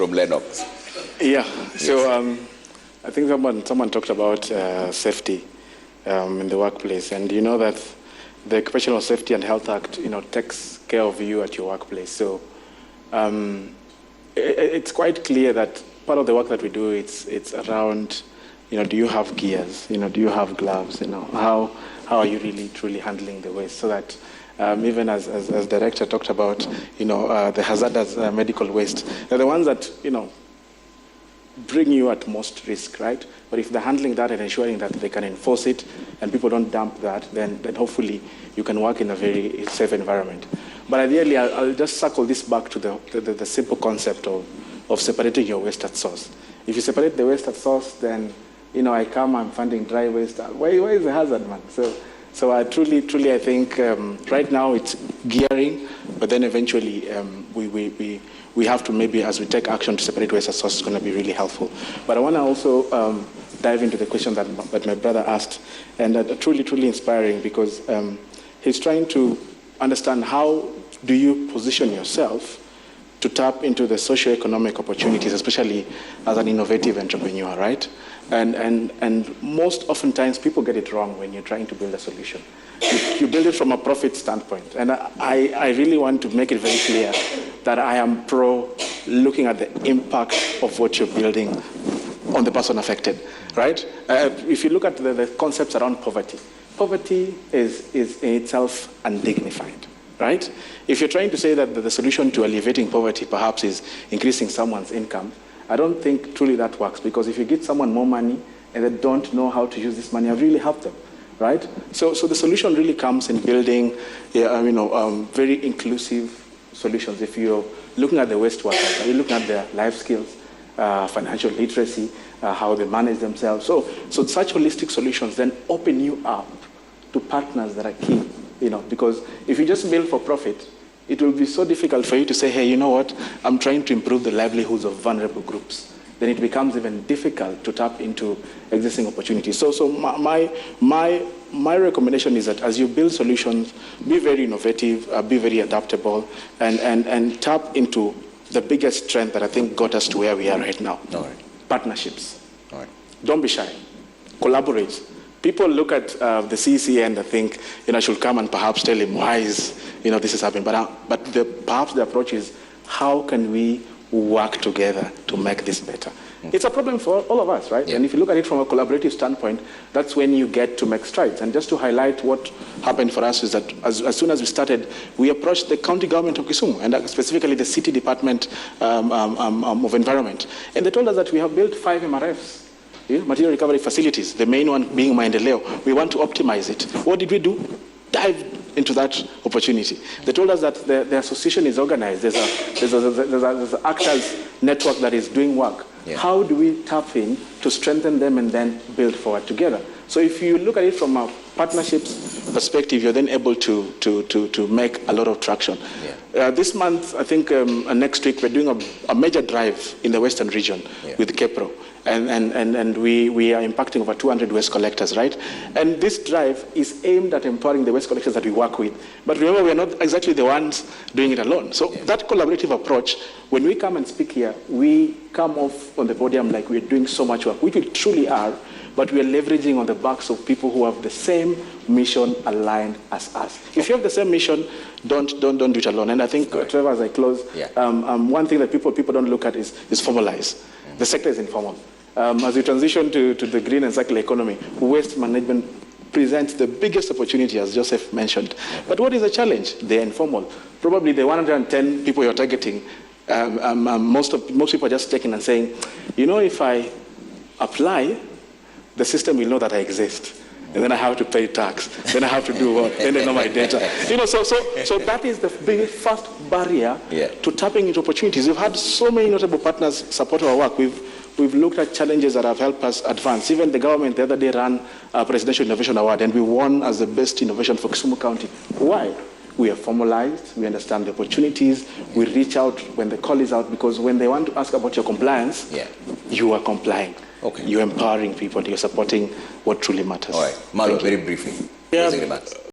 from Lennox. Yeah, so I think someone talked about safety in the workplace, and you know that the Occupational Safety and Health Act, takes care of you at your workplace. So it's quite clear that part of the work that we do, it's around, do you have gears? Do you have gloves? How are you really truly handling the waste, so that even as director talked about, the hazardous medical waste, they're the ones that bring you at most risk, right? But if they're handling that and ensuring that they can enforce it and people don't dump that, then hopefully you can work in a very safe environment. But ideally, I'll just circle this back to the simple concept of separating your waste at source. If you separate the waste at source, then I'm finding dry waste. Where is the hazard, man? So I truly I think right now it's gearing, but then eventually we have to, maybe as we take action to separate waste at source, is going to be really helpful. But I want to also dive into the question that my brother asked, and truly inspiring, because he's trying to understand how do you position yourself to tap into the socio-economic opportunities, especially as an innovative entrepreneur, right? And most oftentimes people get it wrong when you're trying to build a solution. You build it from a profit standpoint. And I really want to make it very clear that I am pro looking at the impact of what you're building on the person affected, right? If you look at the concepts around poverty is in itself undignified, right? If you're trying to say that the solution to alleviating poverty perhaps is increasing someone's income, I don't think truly that works, because if you give someone more money and they don't know how to use this money, I've really helped them, right? So the solution really comes in building, very inclusive solutions. If you're looking at the waste workers, you're looking at their life skills, financial literacy, how they manage themselves. So such holistic solutions then open you up to partners that are key, because if you just build for profit, it will be so difficult for you to say, hey, you know what, I'm trying to improve the livelihoods of vulnerable groups. Then it becomes even difficult to tap into existing opportunities. So my recommendation is that as you build solutions, be very innovative, be very adaptable, and tap into the biggest strength that I think got us to where we are right now. All right. Partnerships. All right. Don't be shy. Collaborate. People look at the CEC and they think, I should come and perhaps tell him why this is happening. But perhaps the approach is, how can we work together to make this better? It's a problem for all of us, right? Yeah. And if you look at it from a collaborative standpoint, that's when you get to make strides. And just to highlight what happened for us is that as soon as we started, we approached the county government of Kisumu, and specifically the city department of environment. And they told us that we have built 5 MRFs. Material recovery facilities, the main one being Maendeleo. We want to optimize it. What did we do? Dive into that opportunity. They told us that the association is organized. There's an actors network that is doing work. Yeah. How do we tap in to strengthen them and then build forward together? So if you look at it from a partnerships perspective, you're then able to make a lot of traction. Yeah. This month, I think next week, we're doing a major drive in the Western region with KEPRO. And we are impacting over 200 waste collectors, right? And this drive is aimed at empowering the waste collectors that we work with. But remember, we are not exactly the ones doing it alone. So that collaborative approach, when we come and speak here, we come off on the podium like we're doing so much work, which we truly are, but we are leveraging on the backs of people who have the same mission aligned as us. If you have the same mission, don't do it alone. And I think, Trevor, as I close, one thing that people don't look at is formalize. The sector is informal. As we transition to the green and circular economy, waste management presents the biggest opportunity, as Joseph mentioned. But what is the challenge? They're informal. Probably the 110 people you're targeting, most people are just taking and saying, if I apply, the system will know that I exist. And then I have to pay tax. Then I have to do what? Then they know my data. So that is the first barrier to tapping into opportunities. We've had so many notable partners support our work. We've looked at challenges that have helped us advance. Even the government the other day ran a Presidential Innovation Award, and we won as the best innovation for Kisumu County. Why? We are formalized, we understand the opportunities, we reach out when the call is out, because when they want to ask about your compliance, you are complying. Okay. You're empowering people, you're supporting what truly matters. All right. Malo, very briefly.